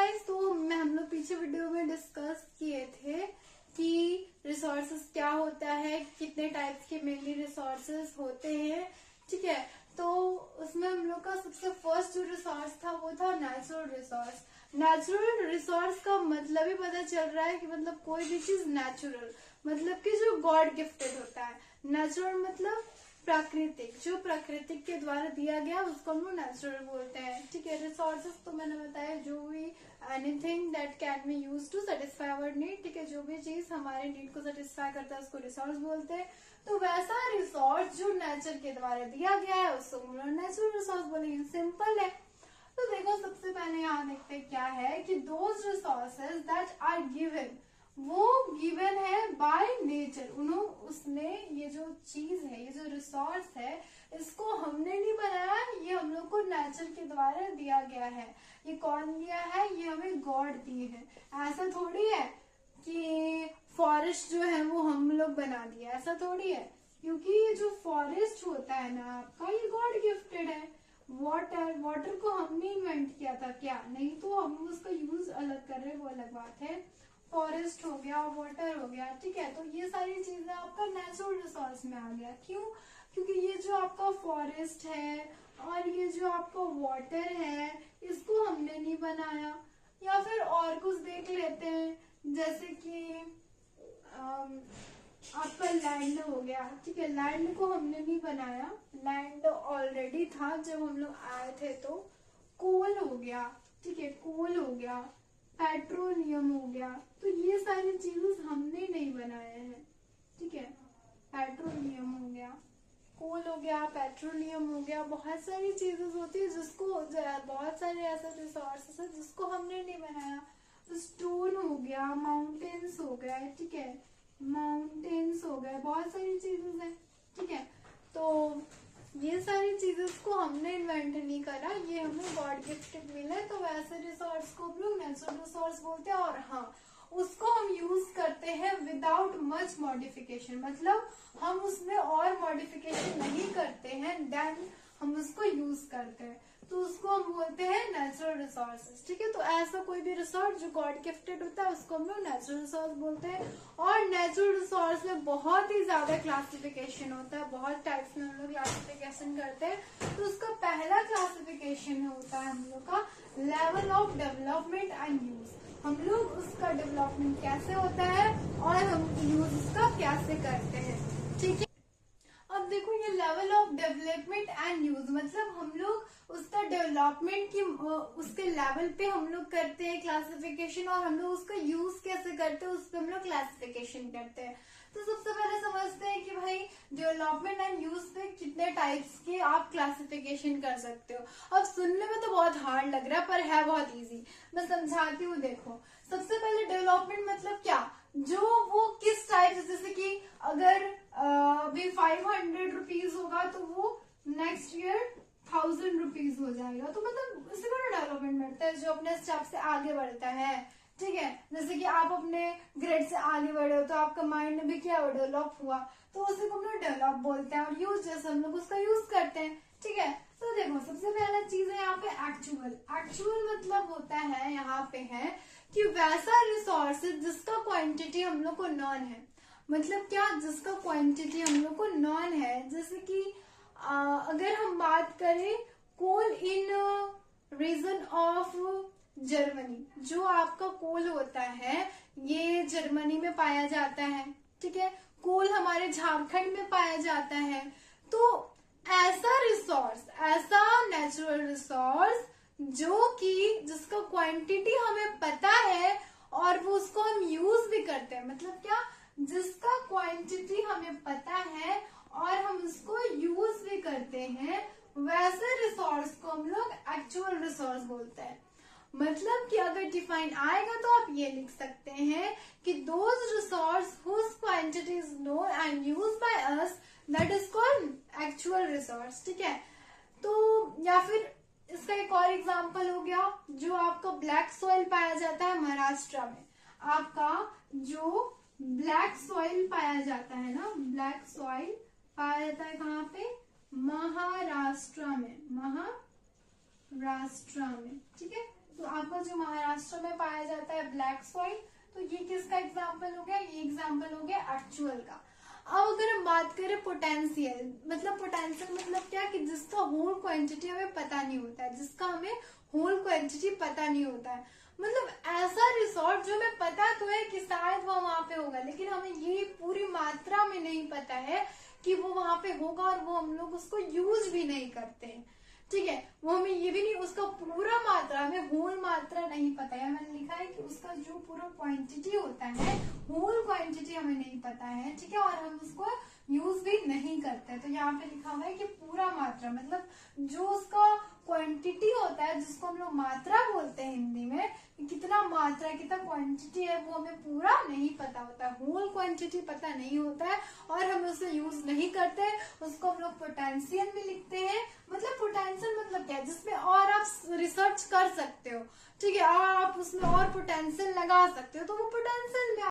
Guys, तो हम लोग पीछे वीडियो में डिस्कस किए थे कि रिसोर्सेज क्या होता है, कितने टाइप्स के मेनली रिसोर्सेज होते हैं। ठीक है, तो उसमें हम लोग का सबसे फर्स्ट जो रिसोर्स था वो था नेचुरल रिसोर्स। नेचुरल रिसोर्स का मतलब ही पता चल रहा है कि मतलब कोई भी चीज नेचुरल मतलब कि जो गॉड गिफ्टेड होता है। नेचुरल मतलब प्राकृतिक, जो प्राकृतिक के द्वारा दिया गया उसको हम लोग नेचुरल बोलते हैं। ठीक है, रिसोर्सेज तो मैंने बताया जो भी anything that can be use to satisfy our need. ठीक है, जो भी चीज हमारे नीड को सेटिस्फाई करता है उसको रिसोर्स बोलते हैं। तो वैसा रिसोर्स जो नेचर के द्वारा दिया गया है उसको हम लोग नेचुरल रिसोर्स बोलेंगे। सिंपल है। तो देखो, सबसे पहले यहाँ देखते हैं क्या है कि those resources that are given, वो गिवन है बाय नेचर। उसने ये जो चीज है, ये जो रिसोर्स है, इसको हमने नहीं बनाया, ये हम लोग को नेचर के द्वारा दिया गया है। ये कौन दिया है? ये हमें गॉड दिए हैं। ऐसा थोड़ी है कि फॉरेस्ट जो है वो हम लोग बना दिया, ऐसा थोड़ी है। क्योंकि ये जो फॉरेस्ट होता है ना आपका, ये गॉड गिफ्टेड है। वाटर को हमने इन्वेंट किया था क्या? नहीं, तो हम उसका यूज अलग कर रहे हैं, वो अलग बात है। फॉरेस्ट हो गया, वाटर हो गया। ठीक है, तो ये सारी चीजें आपका नेचुरल रिसोर्स में आ गया। क्यों? क्योंकि ये जो आपका फॉरेस्ट है और ये जो आपका वाटर है, इसको हमने नहीं बनाया। या फिर और कुछ देख लेते हैं, जैसे कि आपका लैंड हो गया। ठीक है, लैंड को हमने नहीं बनाया, लैंड ऑलरेडी था जब हम लोग आए थे। तो कोल हो गया। ठीक है, कोल हो गया, पेट्रोलियम हो गया। तो ये सारी चीजें हमने नहीं बनाए हैं। ठीक है, पेट्रोलियम हो गया, कोल हो गया, पेट्रोलियम हो गया। बहुत सारी चीजें होती है जिसको, बहुत सारे ऐसे रिसोर्सेस है जिसको हमने नहीं बनाया। स्टोन हो गया, माउंटेन्स हो गए। ठीक है, माउंटेन्स हो गए, बहुत सारी चीजें हैं। ठीक है, तो ये सारी चीजें को हमने इन्वेंट नहीं करा, ये हमें गॉड गिफ्टेड मिले। तो वैसे रिसोर्स को हम लोग नेचुरल रिसोर्स बोलते हैं। और हाँ, उसको हम यूज करते हैं विदाउट मच मॉडिफिकेशन, मतलब हम उसमें और मॉडिफिकेशन नहीं करते हैं, देन हम उसको यूज करते हैं। तो उसको हम बोलते हैं नेचुरल रिसोर्सेज। ठीक है, तो ऐसा कोई भी रिसोर्स जो गॉड गिफ्टेड होता है उसको हम लोग नेचुरल रिसोर्स बोलते हैं। और नेचुरल रिसोर्स में बहुत ही ज्यादा क्लासिफिकेशन होता है, बहुत टाइप्स में हम लोग क्लासिफिकेशन करते हैं। तो उसका पहला क्लासिफिकेशन होता है हम लोग का level of development and use. हम लोग उसका डेवलपमेंट कैसे होता है और हम यूज उसका कैसे करते हैं। ठीक है, अब देखो, ये level of development and use मतलब हम लोग उसका डेवलपमेंट की उसके लेवल पे हम लोग करते हैं क्लासिफिकेशन, और हम लोग उसका यूज कैसे करते हैं उस पर हम लोग क्लासिफिकेशन करते हैं। तो सबसे पहले समझते हैं कि भाई डेवलपमेंट एंड यूज पे कितने टाइप्स के आप क्लासिफिकेशन कर सकते हो। अब सुनने में तो बहुत हार्ड लग रहा है पर है बहुत इजी। मैं समझाती हूँ। देखो, सबसे पहले डेवलपमेंट मतलब क्या, जो वो किस टाइप, जैसे कि अगर अभी 500 रुपीज होगा तो वो नेक्स्ट ईयर 1000 रुपीज हो जाएगा। तो मतलब इससे बड़ा डेवलपमेंट मिलता है जो अपने स्टेप से आगे बढ़ता है। ठीक है, जैसे कि आप अपने ग्रेड से आगे बढ़े हो तो आपका माइंड में भी क्या डेवलप हुआ, तो उसे को हम लोग डेवलप बोलते हैं। और यूज जैसे हम लोग उसका यूज करते हैं। ठीक है, तो देखो, सबसे पहला चीज है यहाँ पे एक्चुअल। एक्चुअल मतलब होता है यहाँ पे है कि वैसा रिसोर्स जिसका क्वांटिटी हम लोग को नॉन है। मतलब क्या? जिसका क्वांटिटी हम लोग को नॉन है। जैसे कि अगर हम बात करें कोल इन रीजन ऑफ जर्मनी, जो आपका कोल होता है ये जर्मनी में पाया जाता है। ठीक है, कोल हमारे झारखंड में पाया जाता है। तो ऐसा रिसोर्स, ऐसा नेचुरल रिसोर्स जो कि जिसका क्वांटिटी हमें पता है और वो उसको हम यूज भी करते हैं। मतलब क्या? जिसका क्वांटिटी हमें पता है और हम उसको यूज भी करते हैं, वैसे रिसोर्स को हम लोग एक्चुअल रिसोर्स बोलते हैं। मतलब कि अगर डिफाइन आएगा तो आप ये लिख सकते हैं कि those resource whose quantity is known and used by us, that is called actual resource. ठीक है, तो या फिर इसका एक और एग्जांपल हो गया, जो आपका ब्लैक सॉइल पाया जाता है महाराष्ट्र में। आपका जो ब्लैक सॉइल पाया जाता है ना, ब्लैक सॉइल पाया जाता है कहाँ पे? महाराष्ट्र में, महाराष्ट्र में। ठीक है, तो आपका का जो महाराष्ट्र में पाया जाता है ब्लैक सॉइल, तो ये किसका एग्जाम्पल हो गया, ये एग्जाम्पल हो गया एक्चुअल का। अब अगर हम बात करें पोटेंशियल, मतलब पोटेंशियल मतलब क्या, कि जिसका होल क्वांटिटी हमें पता नहीं होता है, जिसका हमें होल क्वांटिटी पता नहीं होता है, मतलब ऐसा रिसोर्ट जो हमें पता तो है कि शायद वो वहां पे होगा, लेकिन हमें ये पूरी मात्रा में नहीं पता है कि वो वहां पे होगा, और वो हम लोग उसको यूज भी नहीं करते हैं, ठीक है। वो हमें ये भी नहीं, उसका पूरा मात्रा, हमें होल मात्रा नहीं पता है। मैंने लिखा है कि उसका जो पूरा क्वांटिटी होता है, होल क्वांटिटी हमें नहीं पता है, ठीक है, और हम उसको यूज भी नहीं करते। तो यहाँ पे लिखा हुआ है कि पूरा मात्रा मतलब जो उसका क्वांटिटी होता है, जिसको हम लोग मात्रा बोलते हैं हिंदी में, कितना मात्रा, कितना क्वांटिटी है, वो हमें पूरा नहीं पता होता है, होल क्वांटिटी पता नहीं होता है, और हम उसे यूज नहीं करते। उसको हम लोग पोटेंशियल भी लिखते हैं। मतलब पोटेंशियल मतलब क्या है, जिसमें और आप रिसर्च कर सकते हो, ठीक है, और आप उसमें और पोटेंशियल लगा सकते हो, तो वो पोटेंशियल में